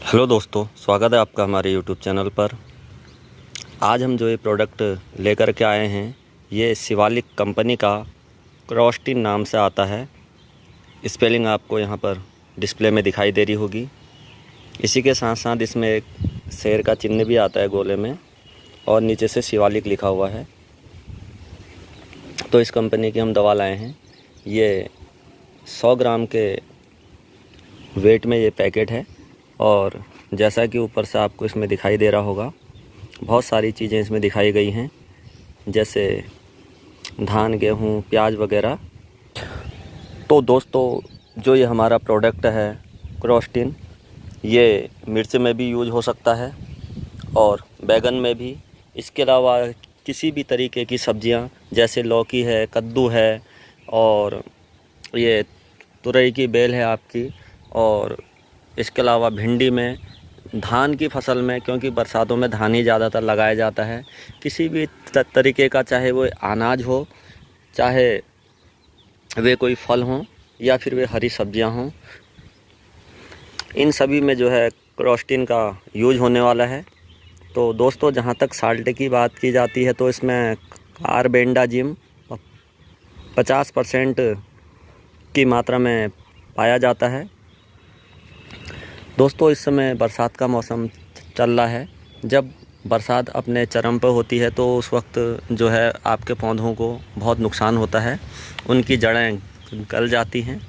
Hello दोस्तों, स्वागत है आपका हमारे यूट्यूब चैनल पर। आज हम जो ये प्रोडक्ट लेकर के आए हैं, ये शिवालिक कंपनी का क्रॉस्टिन नाम से आता है। स्पेलिंग आपको यहाँ पर डिस्प्ले में दिखाई दे रही होगी। इसी के साथ साथ इसमें एक शेर का चिन्ह भी आता है गोले में, और नीचे से शिवालिक लिखा हुआ है। तो इस कंपनी की हम दवा लाए हैं। ये 100 ग्राम के वेट में ये पैकेट है, और जैसा कि ऊपर से आपको इसमें दिखाई दे रहा होगा, बहुत सारी चीज़ें इसमें दिखाई गई हैं, जैसे धान, गेहूँ, प्याज वगैरह। तो दोस्तों, जो ये हमारा प्रोडक्ट है क्रॉस्टिन, ये मिर्च में भी यूज हो सकता है और बैगन में भी। इसके अलावा किसी भी तरीके की सब्जियां, जैसे लौकी है, कद्दू है, और ये तुरई की बेल है आपकी, और इसके अलावा भिंडी में, धान की फसल में, क्योंकि बरसातों में धान ही ज़्यादातर लगाया जाता है। किसी भी तरीके का, चाहे वो अनाज हो, चाहे वे कोई फल हों, या फिर वे हरी सब्जियां हों, इन सभी में जो है क्रॉस्टिन का यूज होने वाला है। तो दोस्तों, जहां तक साल्ट की बात की जाती है, तो इसमें कार्बेंडाजिम 50% की मात्रा में पाया जाता है। दोस्तों, इस समय बरसात का मौसम चल रहा है। जब बरसात अपने चरम पर होती है, तो उस वक्त जो है आपके पौधों को बहुत नुकसान होता है, उनकी जड़ें गल जाती हैं।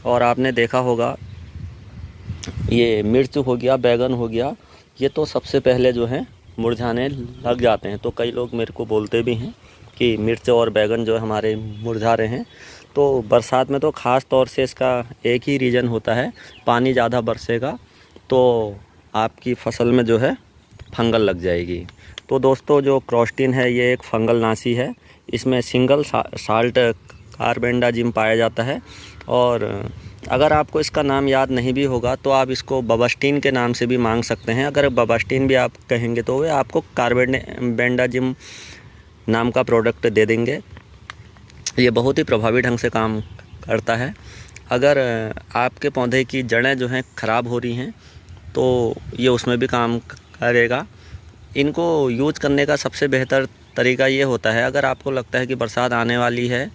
और आपने देखा होगा, ये मिर्च हो गया, बैगन हो गया, ये तो सबसे पहले जो है मुरझाने लग जाते हैं। तो कई लोग मेरे को बोलते भी हैं कि मिर्च और बैगन जो है हमारे मुरझा रहे हैं। तो बरसात में तो ख़ास तौर से इसका एक ही रीज़न होता है, पानी ज़्यादा बरसेगा तो आपकी फसल में जो है फंगल लग जाएगी। तो दोस्तों, जो क्रॉस्टिन है, ये एक फंगल नाशी है। इसमें सिंगल साल्ट कार्बेंडाजिम पाया जाता है। और अगर आपको इसका नाम याद नहीं भी होगा, तो आप इसको बबास्टिन के नाम से भी मांग सकते हैं। अगर बबास्टिन भी आप कहेंगे, तो वे आपको कार्बेंडाजिम नाम का प्रोडक्ट दे देंगे। ये बहुत ही प्रभावी ढंग से काम करता है। अगर आपके पौधे की जड़ें जो हैं ख़राब हो रही हैं, तो ये उसमें भी काम करेगा। इनको यूज करने का सबसे बेहतर तरीका ये होता है, अगर आपको लगता है कि बरसात आने वाली है,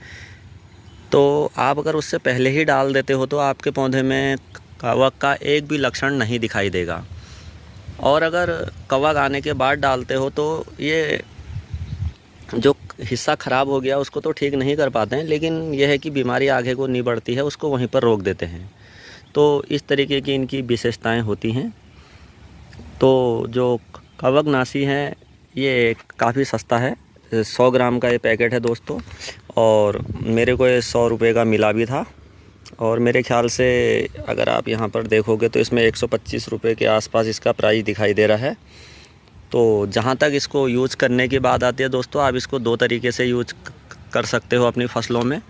तो आप अगर उससे पहले ही डाल देते हो, तो आपके पौधे में कवक का एक भी लक्षण नहीं दिखाई देगा। और अगर कवक आने के बाद डालते हो, तो ये जो हिस्सा ख़राब हो गया उसको तो ठीक नहीं कर पाते हैं, लेकिन यह है कि बीमारी आगे को नहीं बढ़ती है, उसको वहीं पर रोक देते हैं। तो इस तरीके की इनकी विशेषताएं होती हैं। तो जो कवकनाशी है, ये काफ़ी सस्ता है। 100 ग्राम का ये पैकेट है दोस्तों, और मेरे को ये 100 रुपये का मिला भी था। और मेरे ख्याल से अगर आप यहाँ पर देखोगे, तो इसमें 125 रुपये के आसपास इसका प्राइस दिखाई दे रहा है। तो जहाँ तक इसको यूज़ करने की बात आती है दोस्तों, आप इसको 2 तरीके से यूज कर सकते हो अपनी फसलों में।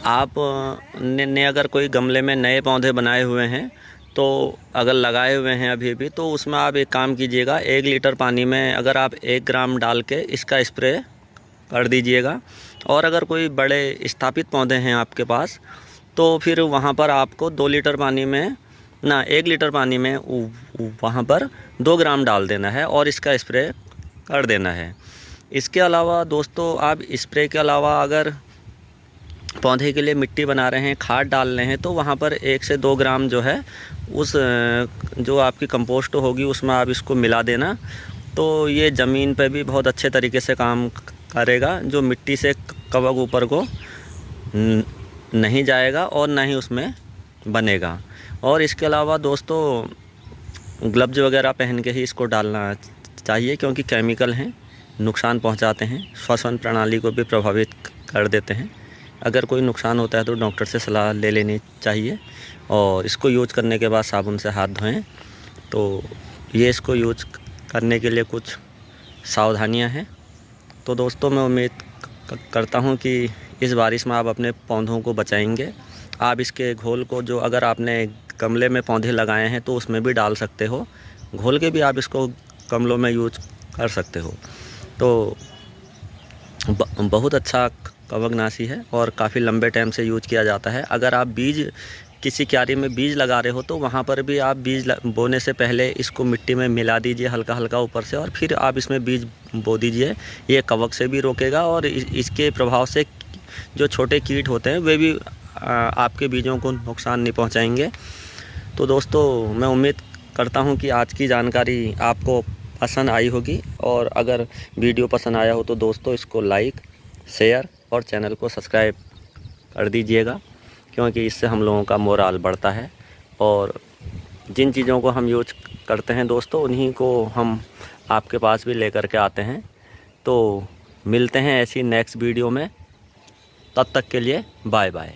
आप ने अगर कोई गमले में नए पौधे बनाए हुए हैं, तो अगर लगाए हुए हैं अभी भी, तो उसमें आप एक काम कीजिएगा, 1 लीटर पानी में अगर आप 1 ग्राम डाल के इसका स्प्रे कर दीजिएगा। और अगर कोई बड़े स्थापित पौधे हैं आपके पास, तो फिर वहाँ पर आपको 2 लीटर पानी में ना 1 लीटर पानी में वहाँ पर 2 ग्राम डाल देना है और इसका स्प्रे कर देना है। इसके अलावा दोस्तों, आप स्प्रे के अलावा अगर पौधे के लिए मिट्टी बना रहे हैं, खाद डाल रहे हैं, तो वहाँ पर 1 से 2 ग्राम जो है उस जो आपकी कंपोस्ट होगी उसमें आप इसको मिला देना। तो ये ज़मीन पे भी बहुत अच्छे तरीके से काम करेगा। जो मिट्टी से कवक ऊपर को नहीं जाएगा और ना ही उसमें बनेगा। और इसके अलावा दोस्तों, ग्लव्स वगैरह पहन के ही इसको डालना चाहिए, क्योंकि केमिकल हैं, नुकसान पहुंचाते हैं, श्वसन प्रणाली को भी प्रभावित कर देते हैं। अगर कोई नुकसान होता है तो डॉक्टर से सलाह ले लेनी चाहिए, और इसको यूज करने के बाद साबुन से हाथ धोएं। तो ये इसको यूज करने के लिए कुछ सावधानियां हैं। तो दोस्तों, मैं उम्मीद करता हूं कि इस बारिश में आप अपने पौधों को बचाएंगे। आप इसके घोल को, जो अगर आपने गमले में पौधे लगाए हैं, तो उसमें भी डाल सकते हो। घोल के भी आप इसको गमलों में यूज कर सकते हो। तो बहुत अच्छा कवकनाशी है और काफ़ी लंबे टाइम से यूज किया जाता है। अगर आप बीज किसी क्यारी में बीज लगा रहे हो तो वहाँ पर भी आप बीज बोने से पहले इसको मिट्टी में मिला दीजिए हल्का हल्का ऊपर से, और फिर आप इसमें बीज बो दीजिए। ये कवक से भी रोकेगा और इसके प्रभाव से जो छोटे कीट होते हैं वे भी आपके बीजों को नुकसान नहीं पहुँचाएंगे। तो दोस्तों, मैं उम्मीद करता हूँ कि आज की जानकारी आपको पसंद आई होगी, और अगर वीडियो पसंद आया हो तो दोस्तों इसको लाइक, शेयर और चैनल को सब्सक्राइब कर दीजिएगा, क्योंकि इससे हम लोगों का मोराल बढ़ता है। और जिन चीज़ों को हम यूज करते हैं दोस्तों, उन्हीं को हम आपके पास भी लेकर के आते हैं। तो मिलते हैं ऐसी नेक्स्ट वीडियो में, तब तक के लिए बाय बाय।